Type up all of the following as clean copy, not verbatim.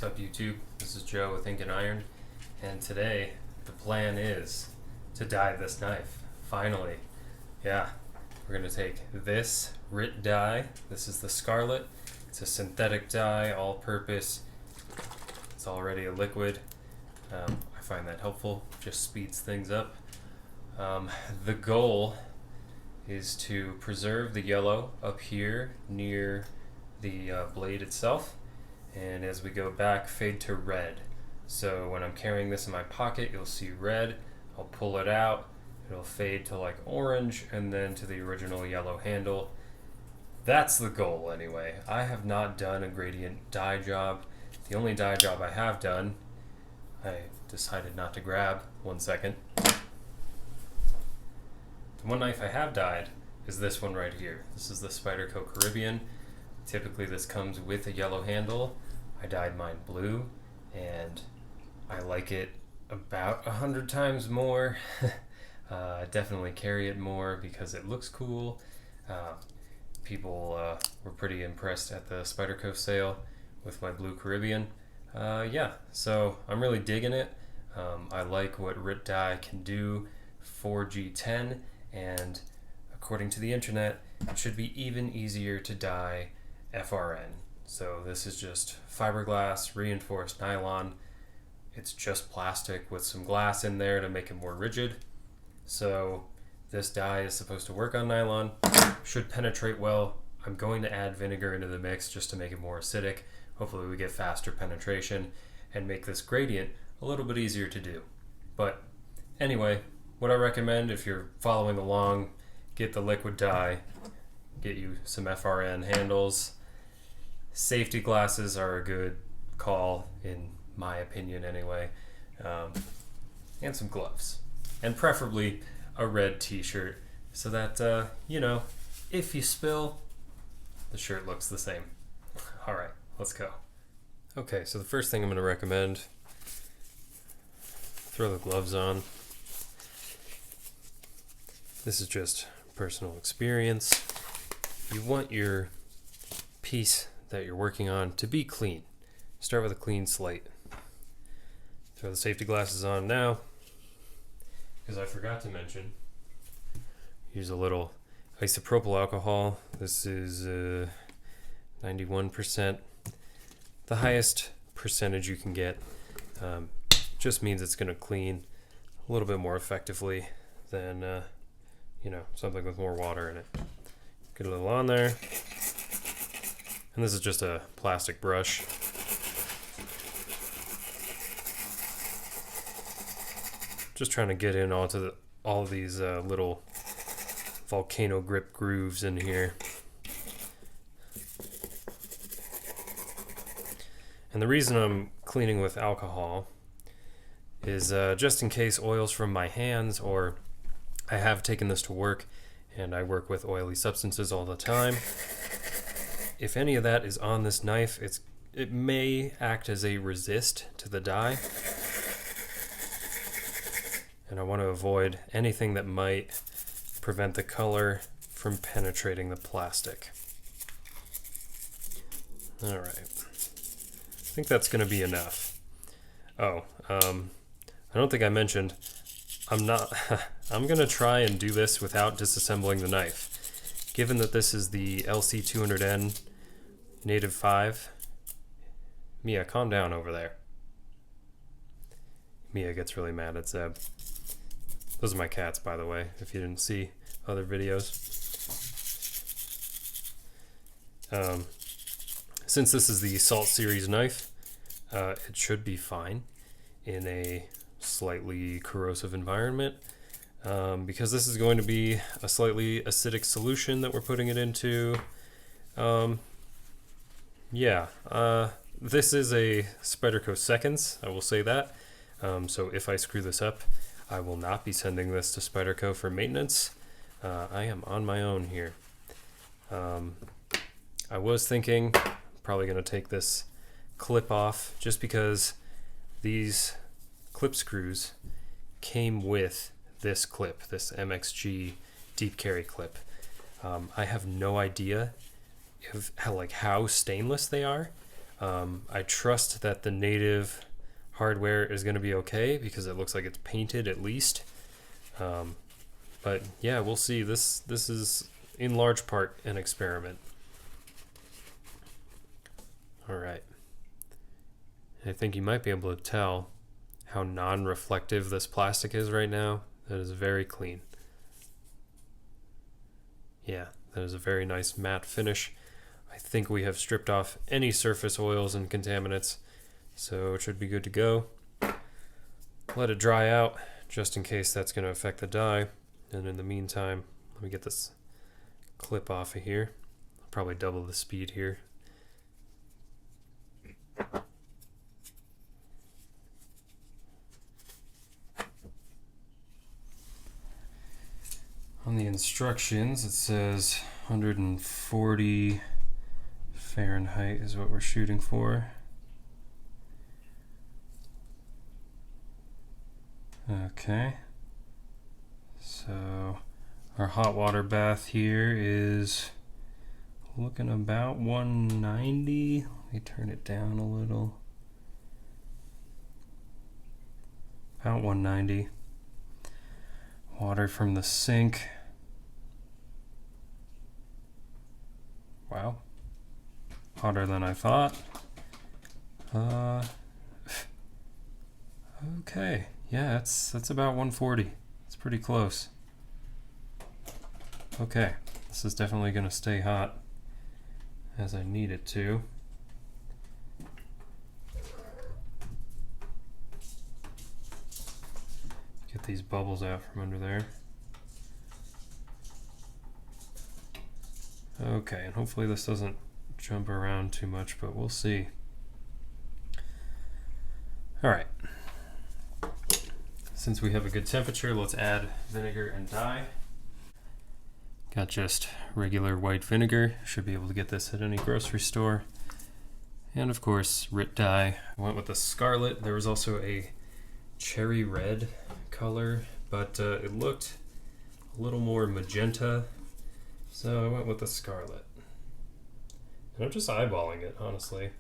What's up, YouTube? This is Joe with Ink&Iron, and today the plan is to dye this knife. Finally, yeah, we're gonna take this RIT dye. This is the Scarlet. It's a synthetic dye, all-purpose. It's already a liquid. I find that helpful. Just speeds things up. The goal is to preserve the yellow up here near the blade itself, and as we go back, fade to red. So when I'm carrying this in my pocket, you'll see red. I'll pull it out, it'll fade to like orange, and then to the original yellow handle. That's the goal anyway. I have not done a gradient dye job. The only dye job I have done, I decided not to grab. 1 second. The one knife I have dyed is this one right here. This is the Spyderco Caribbean. Typically this comes with a yellow handle. I dyed mine blue, and I like it about 100 times more. Definitely carry it more because it looks cool. People were pretty impressed at the Spyderco sale with my blue Caribbean. Yeah, so I'm really digging it. I like what RIT dye can do for G10, and according to the internet, it should be even easier to dye FRN. So this is just fiberglass reinforced nylon. It's just plastic with some glass in there to make it more rigid. So this dye is supposed to work on nylon, should penetrate well. I'm going to add vinegar into the mix just to make it more acidic. Hopefully we get faster penetration and make this gradient a little bit easier to do. But anyway, what I recommend if you're following along, get the liquid dye, get you some FRN handles. Safety glasses are a good call, in my opinion anyway, and some gloves, and preferably a red t-shirt so that, you know, if you spill, the shirt looks the same. All right, let's go. Okay, so the first thing I'm going to recommend, throw the gloves on. This is just personal experience. You want your piece that you're working on to be clean. Start with a clean slate. Throw the safety glasses on now, because I forgot to mention, use a little isopropyl alcohol. This is 91%. The highest percentage you can get. Just means it's going to clean a little bit more effectively than you know, something with more water in it. Get a little on there. And this is just a plastic brush. Just trying to get in all of these little volcano grip grooves in here. And the reason I'm cleaning with alcohol is just in case oils from my hands, or I have taken this to work and I work with oily substances all the time. If any of that is on this knife, it may act as a resist to the dye. And I want to avoid anything that might prevent the color from penetrating the plastic. All right. I think that's going to be enough. Oh, I don't think I mentioned, I'm going to try and do this without disassembling the knife. Given that this is the LC200N Native 5. Mia, calm down over there. Mia gets really mad at Zeb. Those are my cats, by the way, if you didn't see other videos. Since this is the Salt Series knife, it should be fine in a slightly corrosive environment, because this is going to be a slightly acidic solution that we're putting it into. Yeah, this is a Spyderco Seconds, I will say that. So if I screw this up, I will not be sending this to Spyderco for maintenance. I am on my own here. I was thinking, probably going to take this clip off, just because these clip screws came with this clip, this MXG deep carry clip. I have no idea how stainless they are. I trust that the Native hardware is going to be okay because it looks like it's painted at least. But yeah, we'll see. This is in large part an experiment. All right. I think you might be able to tell how non-reflective this plastic is right now. That is very clean. Yeah, that is a very nice matte finish. I think we have stripped off any surface oils and contaminants, so it should be good to go. Let it dry out, just in case that's going to affect the dye. And in the meantime, let me get this clip off of here. I'll probably double the speed here. On the instructions, it says 140 Fahrenheit is what we're shooting for. Okay. So our hot water bath here is looking about 190. Let me turn it down a little. About 190. Water from the sink. Wow. Hotter than I thought. Okay. Yeah, that's about 140. It's pretty close. Okay. This is definitely going to stay hot as I need it to. Get these bubbles out from under there. Okay, and hopefully this doesn't jump around too much, but we'll see. All right. Since we have a good temperature, let's add vinegar and dye. Got just regular white vinegar. Should be able to get this at any grocery store. And of course, RIT dye. I went with the scarlet. There was also a cherry red color, but it looked a little more magenta, so I went with the scarlet. And I'm just eyeballing it, honestly.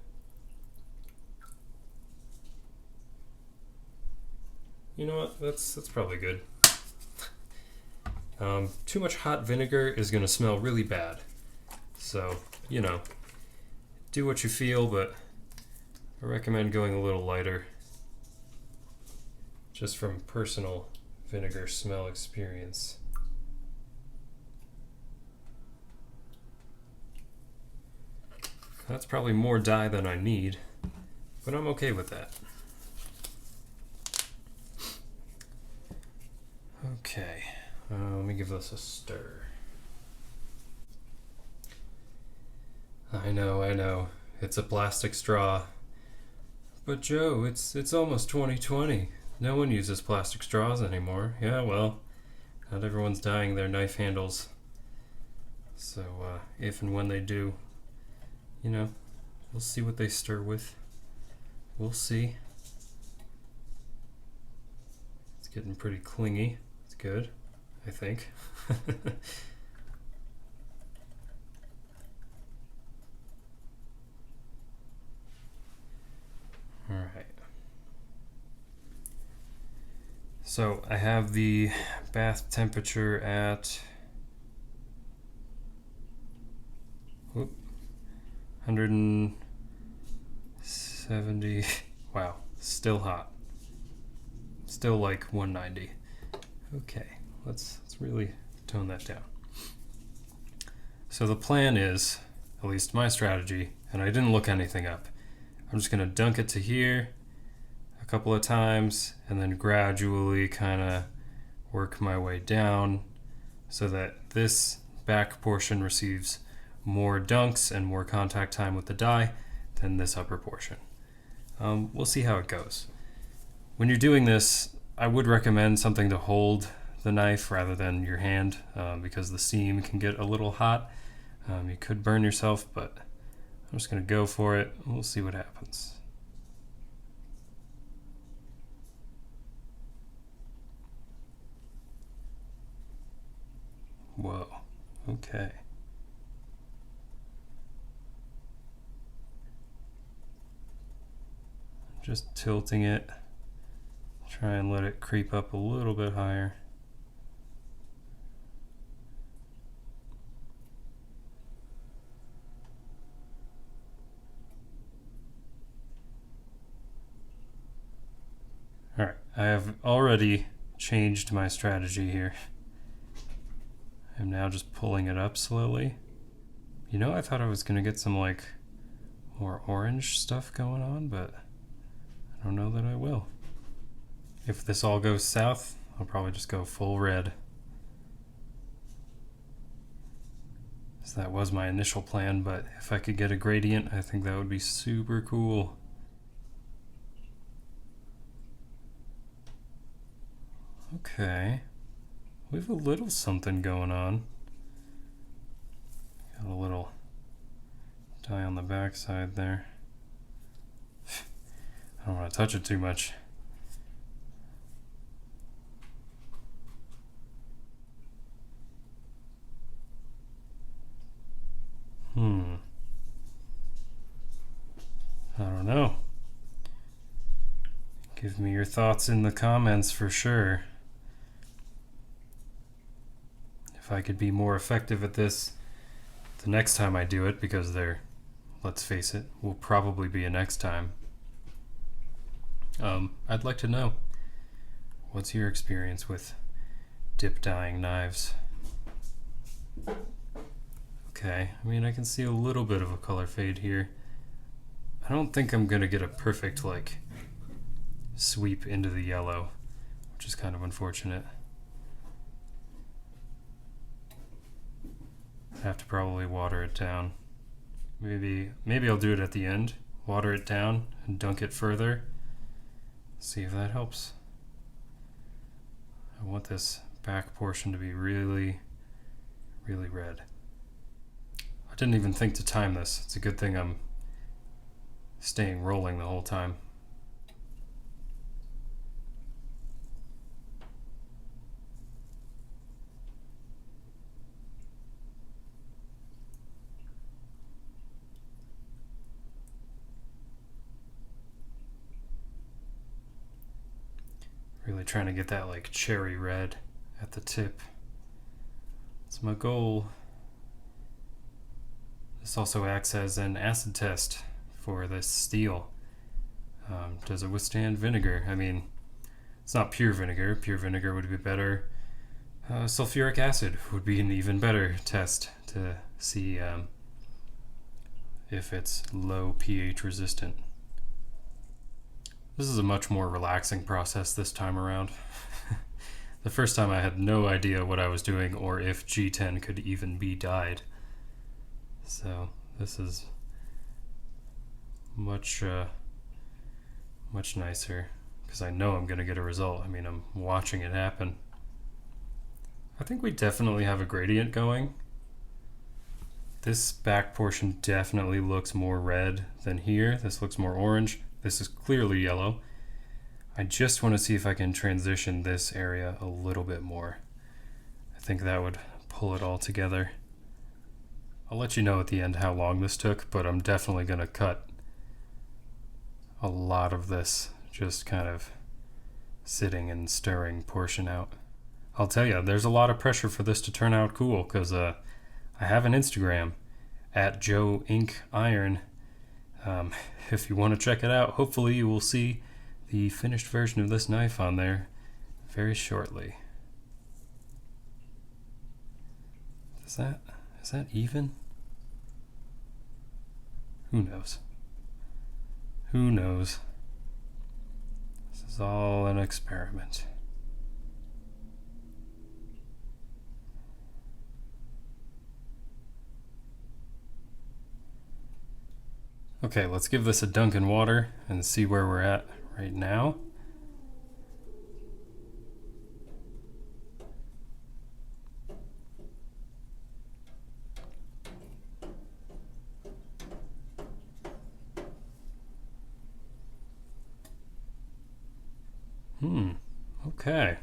You know what? That's probably good. Too much hot vinegar is going to smell really bad. So, you know, do what you feel, but I recommend going a little lighter. Just from personal vinegar smell experience. That's probably more dye than I need, but I'm okay with that. Okay, let me give this a stir. I know, it's a plastic straw. But Joe, it's almost 2020. No one uses plastic straws anymore. Yeah, well, not everyone's dyeing their knife handles. So if and when they do, you know, we'll see what they stir with. We'll see. It's getting pretty clingy. It's good, I think. All right. So I have the bath temperature at 170. Wow, still hot. Still like 190. Okay, let's really tone that down. So the plan is, at least my strategy, and I didn't look anything up. I'm just gonna dunk it to here a couple of times and then gradually kind of work my way down so that this back portion receives more dunks and more contact time with the dye than this upper portion. We'll see how it goes. When you're doing this, I would recommend something to hold the knife rather than your hand because the seam can get a little hot. You could burn yourself, but I'm just going to go for it. We'll see what happens. Whoa, okay. just tilting it. Try and let it creep up a little bit higher. Alright, I have already changed my strategy here. I'm now just pulling it up slowly. You know, I thought I was going to get some like more orange stuff going on, but I don't know that I will. If this all goes south, I'll probably just go full red. So that was my initial plan, but if I could get a gradient, I think that would be super cool. Okay, we have a little something going on. Got a little dye on the back side there. I don't want to touch it too much. I don't know. Give me your thoughts in the comments for sure. If I could be more effective at this the next time I do it, because let's face it, will probably be a next time. I'd like to know, what's your experience with dip dyeing knives? Okay, I mean, I can see a little bit of a color fade here. I don't think I'm gonna get a perfect like sweep into the yellow, which is kind of unfortunate. I have to probably water it down. Maybe I'll do it at the end, water it down and dunk it further. See if that helps. I want this back portion to be really, really red. I didn't even think to time this. It's a good thing I'm staying rolling the whole time. Really trying to get that like cherry red at the tip. That's my goal. This also acts as an acid test for this steel. Does it withstand vinegar? I mean, it's not pure vinegar. Pure vinegar would be better. Sulfuric acid would be an even better test to see if it's low pH resistant. This is a much more relaxing process this time around. The first time I had no idea what I was doing or if G10 could even be dyed. So this is much nicer because I know I'm going to get a result. I mean, I'm watching it happen. I think we definitely have a gradient going. This back portion definitely looks more red than here. This looks more orange. This is clearly yellow. I just want to see if I can transition this area a little bit more. I think that would pull it all together. I'll let you know at the end how long this took, but I'm definitely going to cut a lot of this just kind of sitting and stirring portion out. I'll tell you, there's a lot of pressure for this to turn out cool because I have an Instagram at Joe Ink&Iron. If you want to check it out, hopefully you will see the finished version of this knife on there very shortly. Is that even? Who knows? Who knows? This is all an experiment. Okay, let's give this a dunk in water and see where we're at right now. Okay.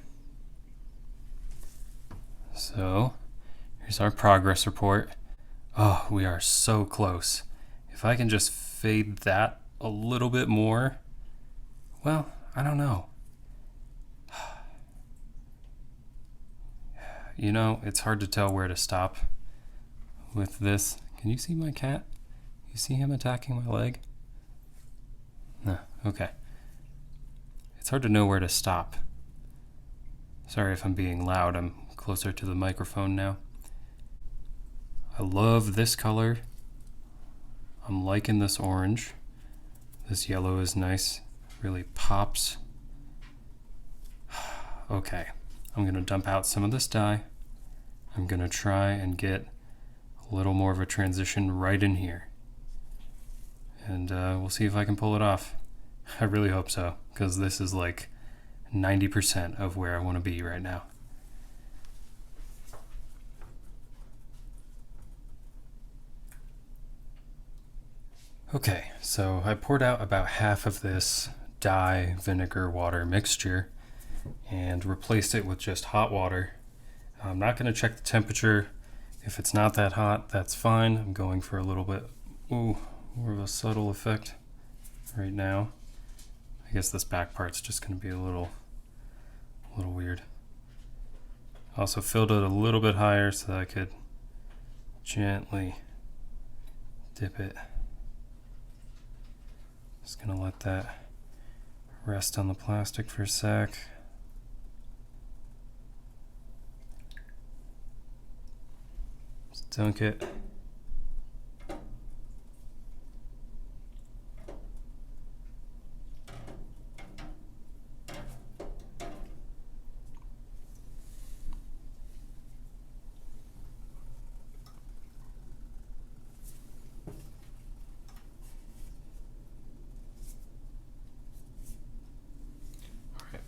So, here's our progress report. Oh, we are so close. If I can just fade that a little bit more, Well, I don't know. You know, it's hard to tell where to stop with this. Can you see my cat? You see him attacking my leg? No, okay. It's hard to know where to stop. Sorry if I'm being loud, I'm closer to the microphone now. I love this color. I'm liking this orange. This yellow is nice, really pops. Okay, I'm gonna dump out some of this dye. I'm gonna try and get a little more of a transition right in here. And we'll see if I can pull it off. I really hope so, because this is like 90% of where I want to be right now. Okay, so I poured out about half of this dye vinegar water mixture and replaced it with just hot water. I'm not going to check the temperature. If it's not that hot, that's fine. I'm going for a little bit more of a subtle effect right now. I guess this back part's just going to be a little weird. Also filled it a little bit higher so that I could gently dip it. Just going to let that rest on the plastic for a sec. Just dunk it.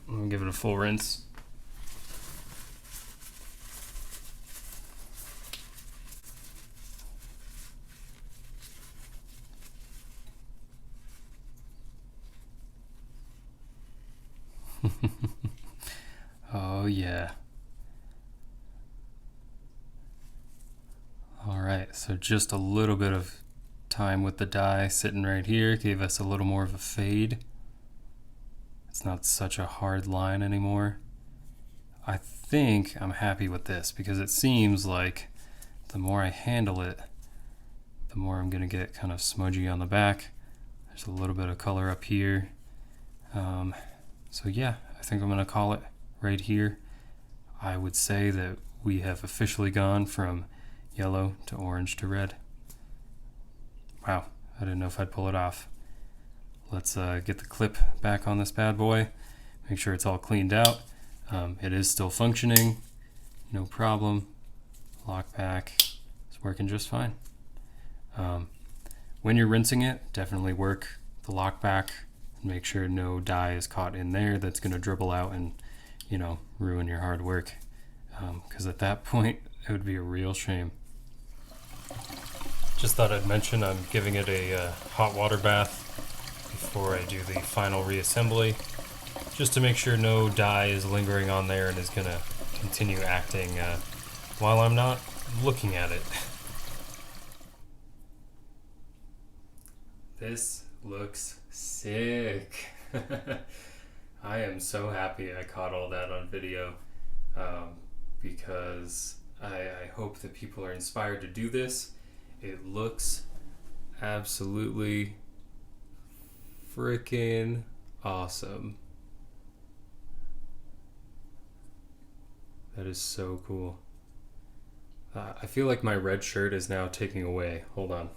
I'm gonna give it a full rinse. Oh yeah. Alright, so just a little bit of time with the dye sitting right here gave us a little more of a fade. It's not such a hard line anymore. I think I'm happy with this because it seems like the more I handle it, the more I'm gonna get kind of smudgy on the back. There's a little bit of color up here. So yeah, I think I'm gonna call it right here. I would say that we have officially gone from yellow to orange to red. Wow, I didn't know if I'd pull it off. Let's get the clip back on this bad boy, make sure it's all cleaned out. It is still functioning, no problem. Lock back is working just fine. When you're rinsing it, definitely work the lock back and make sure no dye is caught in there that's going to dribble out and, you know, ruin your hard work. Because at that point, it would be a real shame. Just thought I'd mention I'm giving it a hot water bath before I do the final reassembly, just to make sure no dye is lingering on there and is going to continue acting while I'm not looking at it. This looks sick. I am so happy I caught all that on video because I hope that people are inspired to do this. It looks absolutely freaking awesome. That is so cool. I feel like my red shirt is now taking away. Hold on.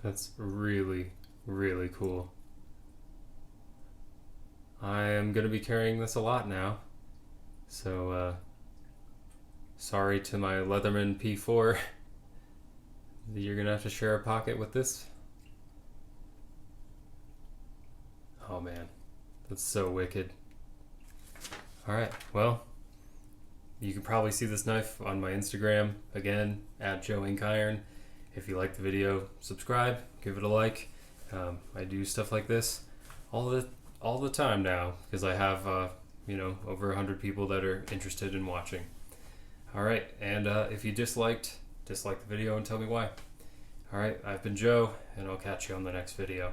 That's really, really cool. I am going to be carrying this a lot now. So, sorry to my Leatherman P4. You're going to have to share a pocket with this. Oh man, that's so wicked. Alright, well, you can probably see this knife on my Instagram, again, @Joe Ink&Iron. If you like the video, subscribe, give it a like. I do stuff like this all the time now because I have, over 100 people that are interested in watching. Alright, and if you dislike the video and tell me why. Alright, I've been Joe, and I'll catch you on the next video.